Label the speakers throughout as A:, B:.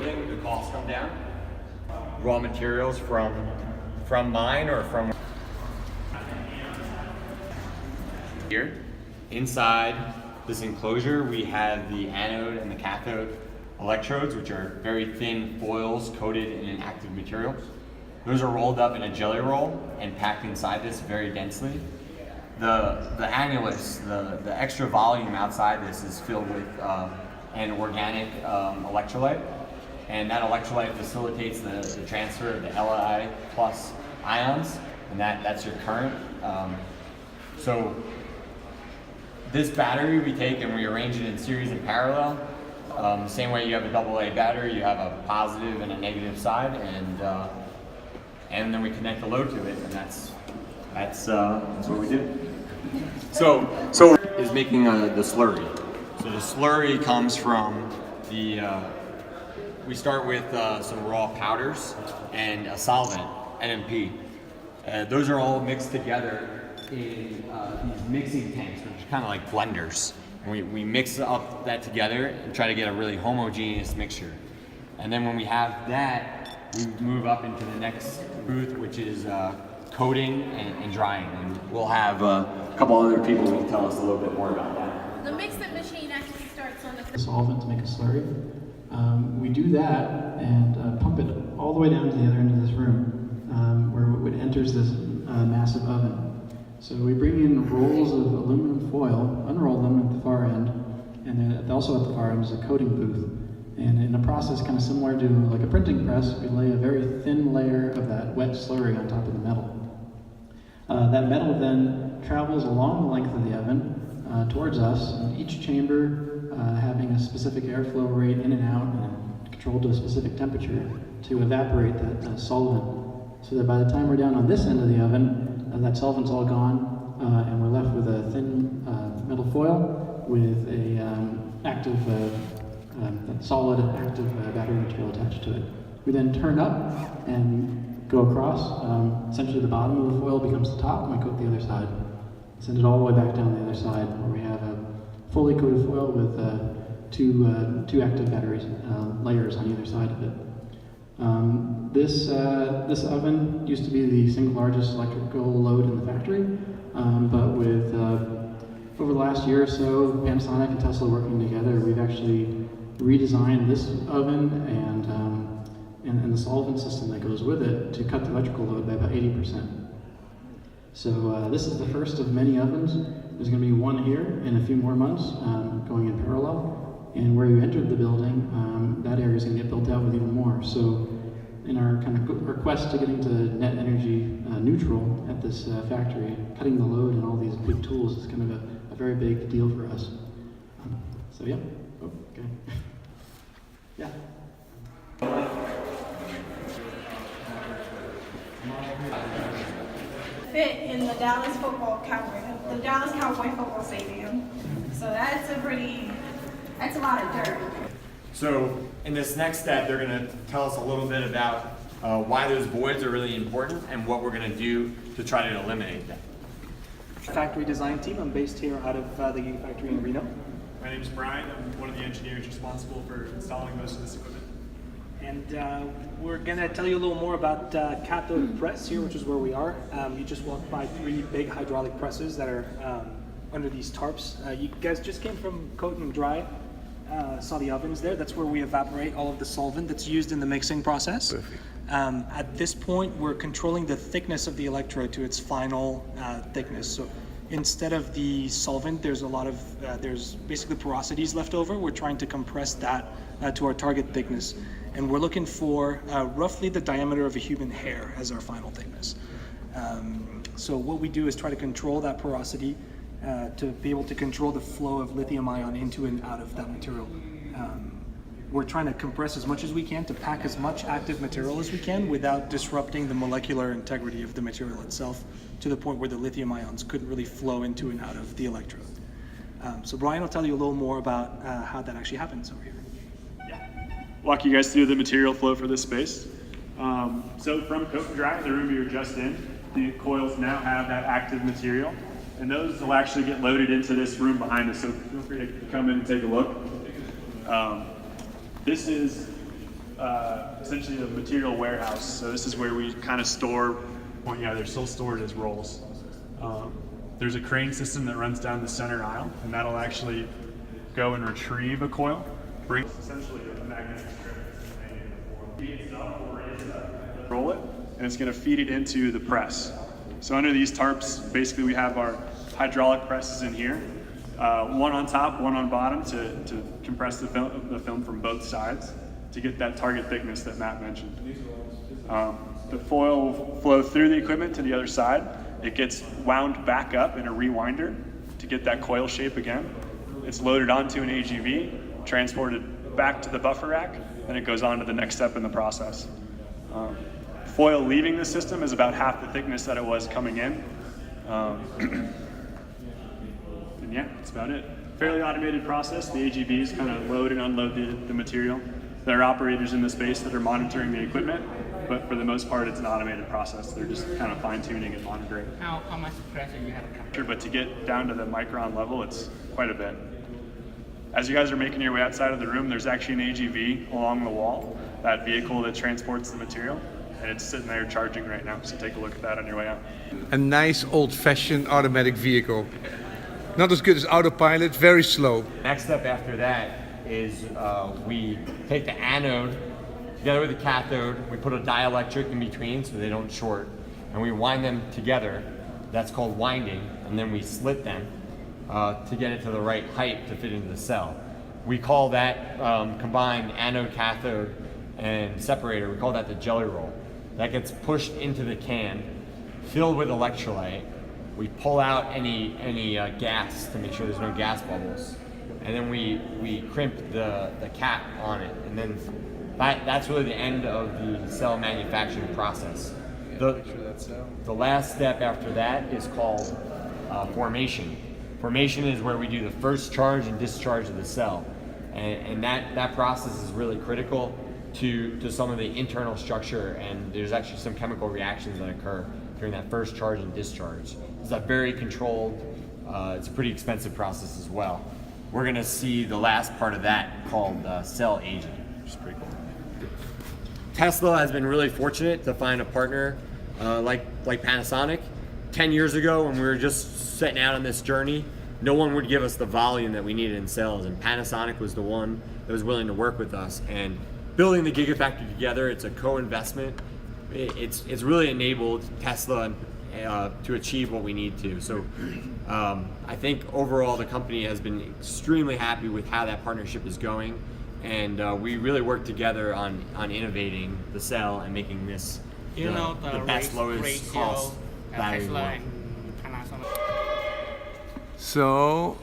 A: building, the costs come down. Raw materials from mine or from here. Inside this enclosure, we have the anode and the cathode electrodes, which are very thin foils coated in an active material. Those are rolled up in a jelly roll and packed inside this very densely. The annulus, the extra volume outside this is filled with an organic electrolyte, and that electrolyte facilitates the transfer of the Li plus ions, and that's your current. So this battery we take and we arrange it in series and parallel. Same way you have a AA battery, you have a positive and a negative side, and then we connect the load to it, and that's what we do. So is making the slurry. So the slurry comes from we start with some raw powders and a solvent, NMP. Those are all mixed together in these mixing tanks, which are kind of like blenders. And we mix up that together and try to get a really homogeneous mixture. And then when we have that, we move up into the next booth, which is coating and drying. And we'll have a couple other people who can tell us a little bit more about that.
B: The mix-up machine actually starts on the
C: solvent to make a slurry. We do that and pump it all the way down to the other end of this room, where it enters this massive oven. So we bring in rolls of aluminum foil, unroll them at the far end, and then also at the far end is a coating booth. And in a process kind of similar to like a printing press, we lay a very thin layer of that wet slurry on top of the metal. That metal then travels along the length of the oven towards us, and each chamber having a specific airflow rate in and out and controlled to a specific temperature to evaporate that solvent. So that by the time we're down on this end of the oven, that solvent's all gone, and we're left with a thin metal foil with a solid active battery material attached to it. We then turn up and go across. Essentially the bottom of the foil becomes the top, and we coat the other side. Send it all the way back down the other side, where we have a fully coated foil with two active batteries layers on either side of it. This oven used to be the single largest electrical load in the factory, but with over the last year or so, Panasonic and Tesla working together, we've actually redesigned this oven and the solvent system that goes with it to cut the electrical load by about 80%. So this is the first of many ovens. There's going to be one here in a few more months, going in parallel. And where you entered the building, that area is going to get built out with even more. So in our kind of request to getting to net energy neutral at this factory, cutting the load and all these big tools is kind of a very big deal for us. So yeah, oh, okay. Yeah.
B: fit in the Dallas Cowboy football stadium. So that's a lot of dirt.
A: So in this next step, they're going to tell us a little bit about why those voids are really important and what we're going to do to try to eliminate them.
D: Factory design team. I'm based here out of the Giga factory in Reno.
E: My name is Brian. I'm one of the engineers responsible for installing most of this equipment.
D: And we're going to tell you a little more about cathode press here, which is where we are. You just walked by 3 big hydraulic presses that are under these tarps. You guys just came from coat and dry. Saw the ovens there. That's where we evaporate all of the solvent that's used in the mixing process. At this point, we're controlling the thickness of the electrode to its final thickness. So instead of the solvent, there's a lot of, there's basically porosities left over. We're trying to compress that to our target thickness. And we're looking for roughly the diameter of a human hair as our final thickness. So what we do is try to control that porosity to be able to control the flow of lithium ion into and out of that material. We're trying to compress as much as we can to pack as much active material as we can without disrupting the molecular integrity of the material itself to the point where the lithium ions couldn't really flow into and out of the electrode. So Brian will tell you a little more about how that actually happens over here.
E: Walk you guys through the material flow for this space. So from coat and dry, the room you were just in, the coils now have that active material, and those will actually get loaded into this room behind us, so feel free to come in and take a look. This is essentially a material warehouse. So this is where we kind of store, well, yeah, they're still stored as rolls. There's a crane system that runs down the center aisle, and that'll actually go and retrieve a coil, bring essentially a magnetic strip, roll it, and it's going to feed it into the press. So under these tarps, basically we have our hydraulic presses in here, one on top, one on bottom to compress the film from both sides to get that target thickness that Matt mentioned. The foil will flow through the equipment to the other side. It gets wound back up in a rewinder to get that coil shape again. It's loaded onto an AGV, transported back to the buffer rack, and it goes on to the next step in the process. Foil leaving the system is about half the thickness that it was coming in. And yeah, that's about it. Fairly automated process. The AGVs kind of load and unload the material. There are operators in the space that are monitoring the equipment, but for the most part, it's an automated process. They're just kind of fine-tuning and monitoring.
F: How much pressure you have to capture?
E: But to get down to the micron level, it's quite a bit. As you guys are making your way outside of the room, there's actually an AGV along the wall, that vehicle that transports the material, and it's sitting there charging right now, so take a look at that on your way out.
G: A nice old-fashioned automatic vehicle. Not as good as autopilot, very slow.
A: Next step after that is we take the anode together with the cathode, we put a dielectric in between so they don't short, and we wind them together. That's called winding, and then we slit them to get it to the right height to fit into the cell. We call that combined anode, cathode, and separator, we call that the jelly roll. That gets pushed into the can, filled with electrolyte. We pull out any gas to make sure there's no gas bubbles. And then we crimp the cap on it. And then that's really the end of the cell manufacturing process. The last step after that is called formation. Formation is where we do the first charge and discharge of the cell. And that process is really critical to some of the internal structure, and there's actually some chemical reactions that occur during that first charge and discharge. It's a very controlled, it's a pretty expensive process as well. We're gonna see the last part of that called cell aging, which is pretty cool. Tesla has been really fortunate to find a partner like Panasonic. 10 years ago, when we were just setting out on this journey, no one would give us the volume that we needed in cells, and Panasonic was the one that was willing to work with us. And building the Gigafactory together, it's a co-investment. It's really enabled Tesla to achieve what we need to. So I think overall the company has been extremely happy with how that partnership is going, and we really work together on innovating the cell and making this the best lowest cost value.
F: Tesla and Panasonic.
G: So,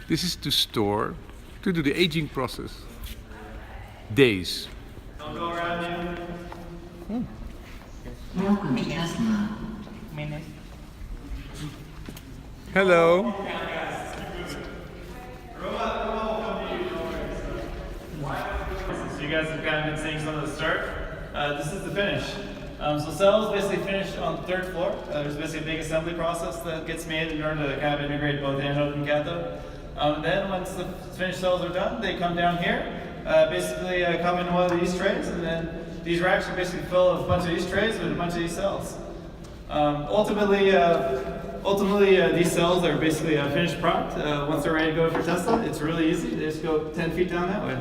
G: this is to store, to do the aging process. Days.
H: Welcome to Tesla.
F: Minutes.
G: Hello.
I: So you guys have kind of been seeing some of the start. This is the finish. So cells basically finish on the third floor. There's basically a big assembly process that gets made in order to kind of integrate both anode and cathode. Then once the finished cells are done, they come down here. Basically come in one of these trays, and then these racks are basically filled with a bunch of these trays with a bunch of these cells. Ultimately, these cells are basically a finished product. Once they're ready to go for Tesla, it's really easy. They just go 10 feet down that way.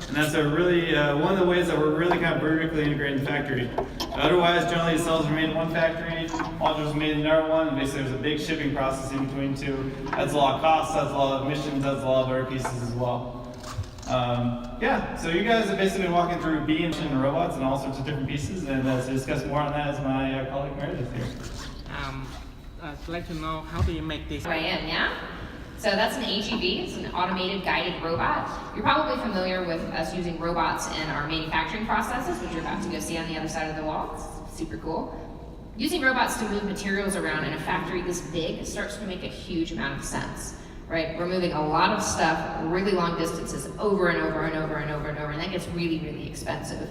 I: And that's a really one of the ways that we're really kind of vertically integrating the factory. Otherwise, generally the cells are made in one factory, modules are made in another one, and basically there's a big shipping process in between two. Adds a lot of costs, adds a lot of emissions, adds a lot of other pieces as well. Yeah, so you guys have basically been walking through beams and robots and all sorts of different pieces, and to discuss more on that is my colleague Meredith here.
F: I'd like to know, how do you make this?
H: Way in, yeah? So that's an AGV, it's an automated guided robot. You're probably familiar with us using robots in our manufacturing processes, which you're about to go see on the other side of the wall. It's super cool. Using robots to move materials around in a factory this big starts to make a huge amount of sense. Right? We're moving a lot of stuff really long distances over and over and over and over and over, and that gets really, really expensive.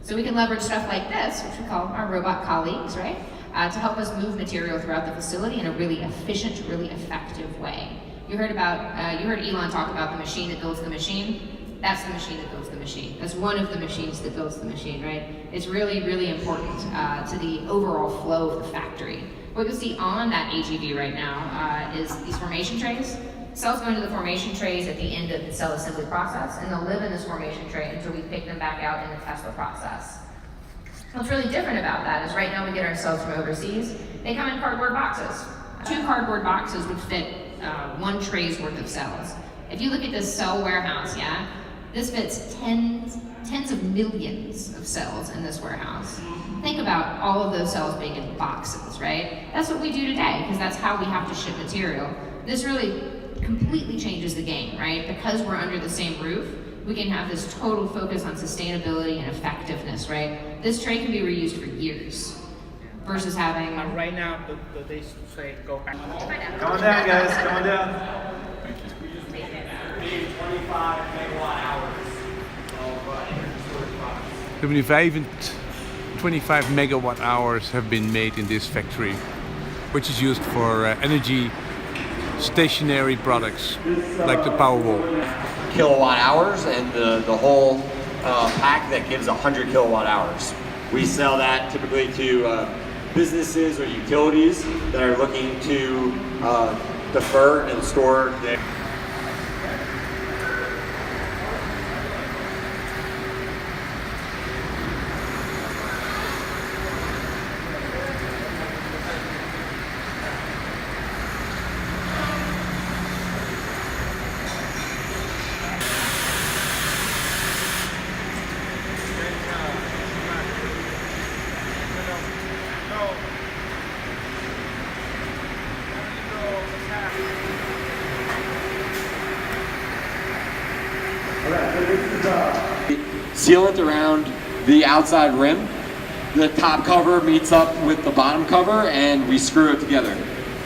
H: So we can leverage stuff like this, which we call our robot colleagues, right? To help us move material throughout the facility in a really efficient, really effective way. You heard Elon talk about the machine that builds the machine. That's the machine that builds the machine. That's one of the machines that builds the machine, right? It's really, really important to the overall flow of the factory. What you'll see on that AGV right now is these formation trays. Cells go into the formation trays at the end of the cell assembly process, and they'll live in this formation tray until we pick them back out in the Tesla process. What's really different about that is right now we get our cells from overseas. They come in cardboard boxes. 2 cardboard boxes would fit 1 tray's worth of cells. If you look at this cell warehouse, yeah, this fits tens of millions of cells in this warehouse. Think about all of those cells being in boxes, right? That's what we do today, because that's how we have to ship material. This really completely changes the game, right? Because we're under the same roof, we can have this total focus on sustainability and effectiveness, right? This tray can be reused for years versus having...
F: Right now, they say go back.
I: Come on down, guys. Come on down.
A: 25 megawatt hours of energy storage products.
G: 25 megawatt hours have been made in this factory, which is used for energy stationary products like the Powerwall.
A: Kilowatt hours, and the whole pack that gives 100 kilowatt hours. We sell that typically to businesses or utilities that are looking to defer and store their sealant around the outside rim. The top cover meets up with the bottom cover and we screw it together.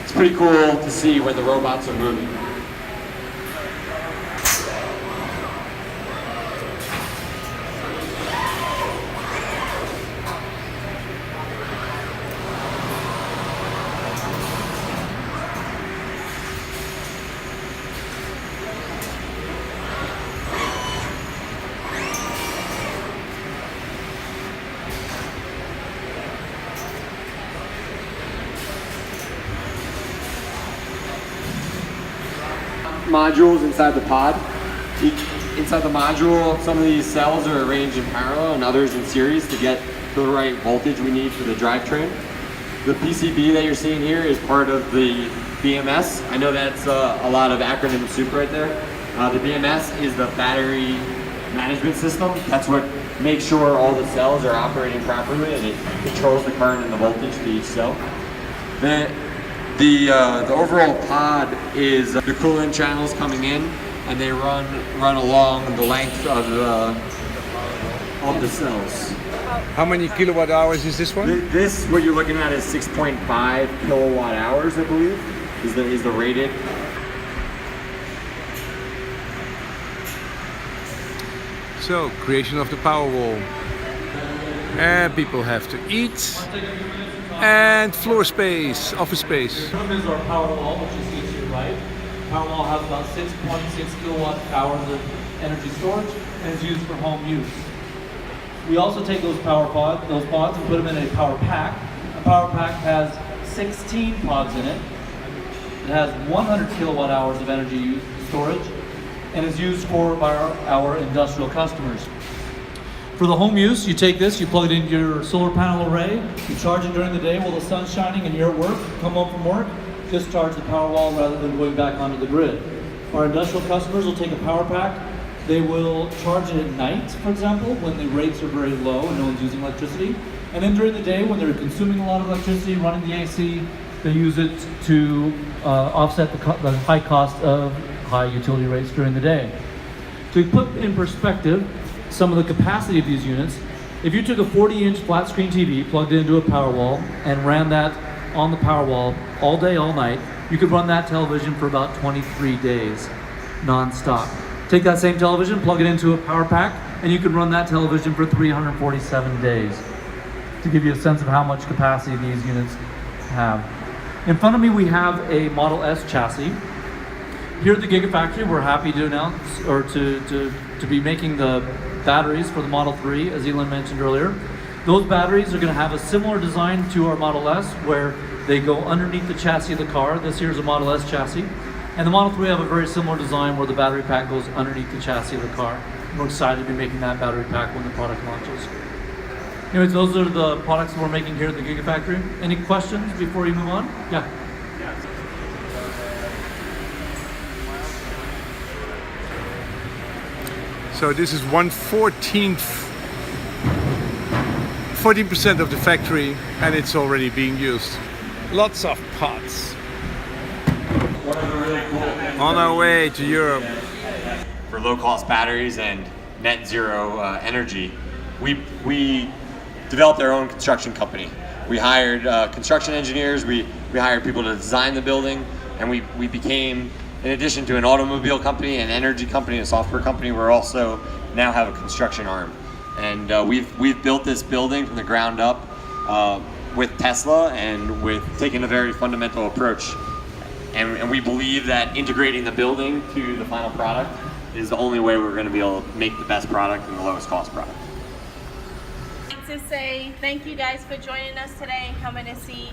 A: It's pretty cool to see when the robots are moving. Modules inside the pod. Inside the module, some of these cells are arranged in parallel and others in series to get the right voltage we need for the drivetrain. The PCB that you're seeing here is part of the BMS. I know that's a lot of acronym soup right there. The BMS is the battery management system. That's what makes sure all the cells are operating properly, and it controls the current and the voltage to each cell. The overall pod is the coolant channels coming in, and they run along the length of the cells.
G: How many kilowatt hours is this one?
A: This, what you're looking at, is 6.5 kilowatt hours, I believe, is the rated.
G: So, creation of the Powerwall. And people have to eat. And floor space, office space.
J: This is our Powerwall, which you see to your right. Powerwall has about 6.6 kilowatt hours of energy storage and is used for home use. We also take those pods and put them in a power pack. A power pack has 16 pods in it. It has 100 kilowatt hours of energy storage and is used by our industrial customers. For the home use, you take this, you plug it into your solar panel array, you charge it during the day while the sun's shining and you're at work, come home from work, discharge the Powerwall rather than going back onto the grid. Our industrial customers will take a power pack, they will charge it at night, for example, when the rates are very low and no one's using electricity. And then during the day, when they're consuming a lot of electricity, running the AC, they use it to offset the high cost of high utility rates during the day. To put in perspective some of the capacity of these units, if you took a 40-inch flat screen TV, plugged it into a Powerwall, and ran that on the Powerwall all day, all night, you could run that television for about 23 days, non-stop. Take that same television, plug it into a power pack, and you could run that television for 347 days, to give you a sense of how much capacity these units have. In front of me we have a Model S chassis. here at the Gigafactory, we're happy to announce, or to be making the batteries for the Model 3, as Elon mentioned earlier. Those batteries are going to have a similar design to our Model S, where they go underneath the chassis of the car. This here is a Model S chassis. And the Model 3 have a very similar design where the battery pack goes underneath the chassis of the car. We're excited to be making that battery pack when the product launches. Anyways, those are the products that we're making here at the Gigafactory. Any questions before you move on? Yeah.
G: So this is 14% of the factory, and it's already being used. Lots of pots. On our way to Europe.
A: For low-cost batteries and net zero energy, we developed our own construction company. We hired construction engineers, we hired people to design the building, and we became, in addition to an automobile company, an energy company, a software company, we're also now have a construction arm. And we've built this building from the ground up with Tesla and with taking a very fundamental approach. And we believe that integrating the building to the final product is the only way we're going to be able to make the best product and the lowest cost product.
B: I'd like to say thank you guys for joining us today and coming to see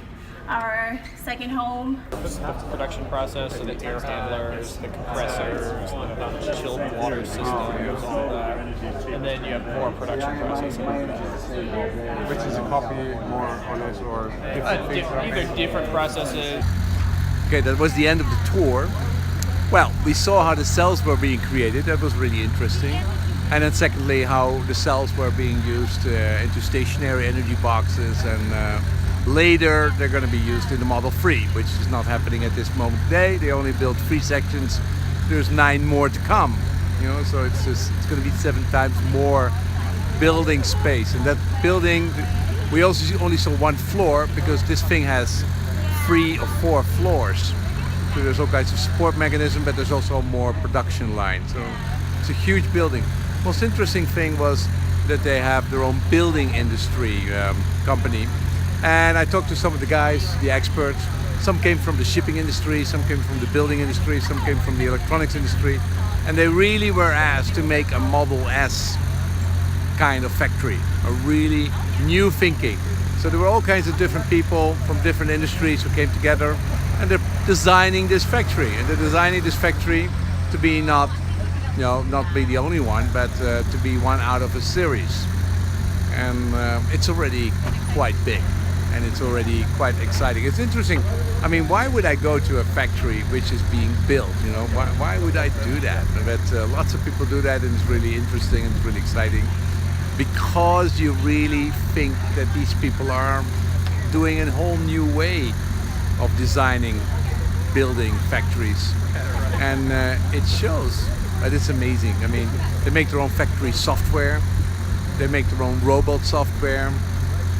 B: our second home.
K: The production process, so the air handlers, the compressors, the chilled water systems, all that. And then you have more production processes.
G: Which is a copy, more or less, or different things?
K: Either different processes.
G: Okay, that was the end of the tour. Well, we saw how the cells were being created. That was really interesting. And then secondly, how the cells were being used into stationary energy boxes, and later they're going to be used in the Model 3, which is not happening at this moment today. They only built 3 sections. There's 9 more to come. You know, so it's going to be 7 times more building space. And that building, we also only saw 1 floor because this thing has 3 or 4 floors. So there's all kinds of support mechanism, but there's also more production line. So it's a huge building. Most interesting thing was that they have their own building industry company. And I talked to some of the guys, the experts. Some came from the shipping industry, some came from the building industry, some came from the electronics industry. And they really were asked to make a Model S kind of factory, a really new thinking. So there were all kinds of different people from different industries who came together, and they're designing this factory. And they're designing this factory to be not be the only one, but to be one out of a series. And it's already quite big, and it's already quite exciting. It's interesting. I mean, why would I go to a factory which is being built? You know, why would I do that? But lots of people do that, and it's really interesting and it's really exciting. Because you really think that these people are doing a whole new way of designing, building factories. And it shows, but it's amazing. I mean, they make their own factory software, they make their own robot software,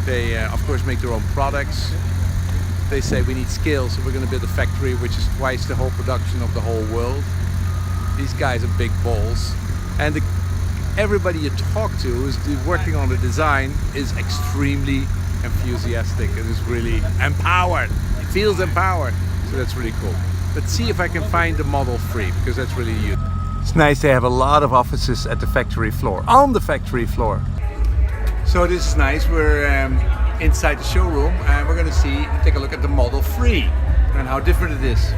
G: they of course make their own products. They say we need scale, so we're going to build a factory which is twice the whole production of the whole world. These guys are big balls. And everybody you talk to who's working on the design is extremely enthusiastic and is really empowered. It feels empowered. So that's really cool. Let's see if I can find the Model 3, because that's really huge. It's nice they have a lot of offices at the factory floor, on the factory floor. So this is nice. We're inside the showroom, and we're going to take a look at the Model 3 and how different it is.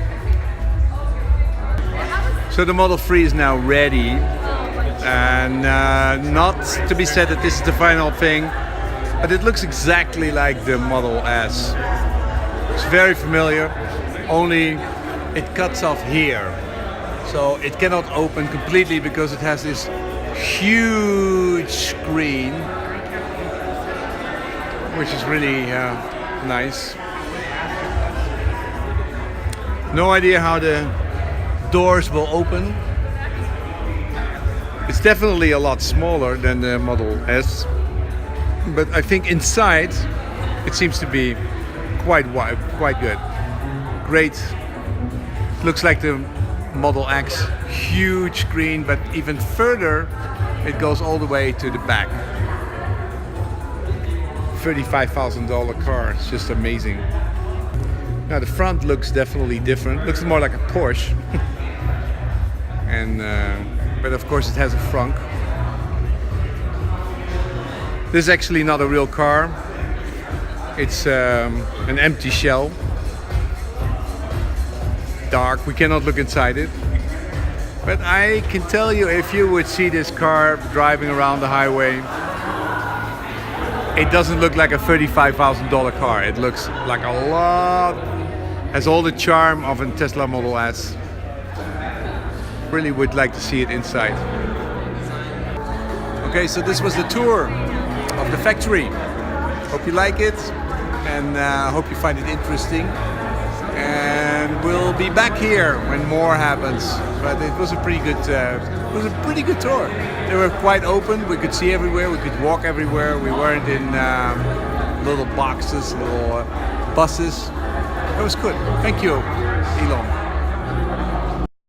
G: So the Model 3 is now ready. And not to be said that this is the final thing, but it looks exactly like the Model S. It's very familiar, only it cuts off here. So it cannot open completely because it has this huge screen, which is really nice. No idea how the doors will open. It's definitely a lot smaller than the Model S, but I think inside it seems to be quite wide, quite good. Great. Looks like the Model X, huge screen, but even further it goes all the way to the back. $35,000 car, it's just amazing. Now the front looks definitely different, looks more like a Porsche. and but of course it has a frunk. This is actually not a real car. It's an empty shell. Dark, we cannot look inside it. But I can tell you, if you would see this car driving around the highway, it doesn't look like a $35,000 car. It looks like a lot, has all the charm of a Tesla Model S. Really would like to see it inside. Okay, so this was the tour of the factory. Hope you like it, and hope you find it interesting. And we'll be back here when more happens. But it was a pretty good, tour. They were quite open. We could see everywhere. We could walk everywhere. We weren't in little boxes, little buses. It was good. Thank you, Elon.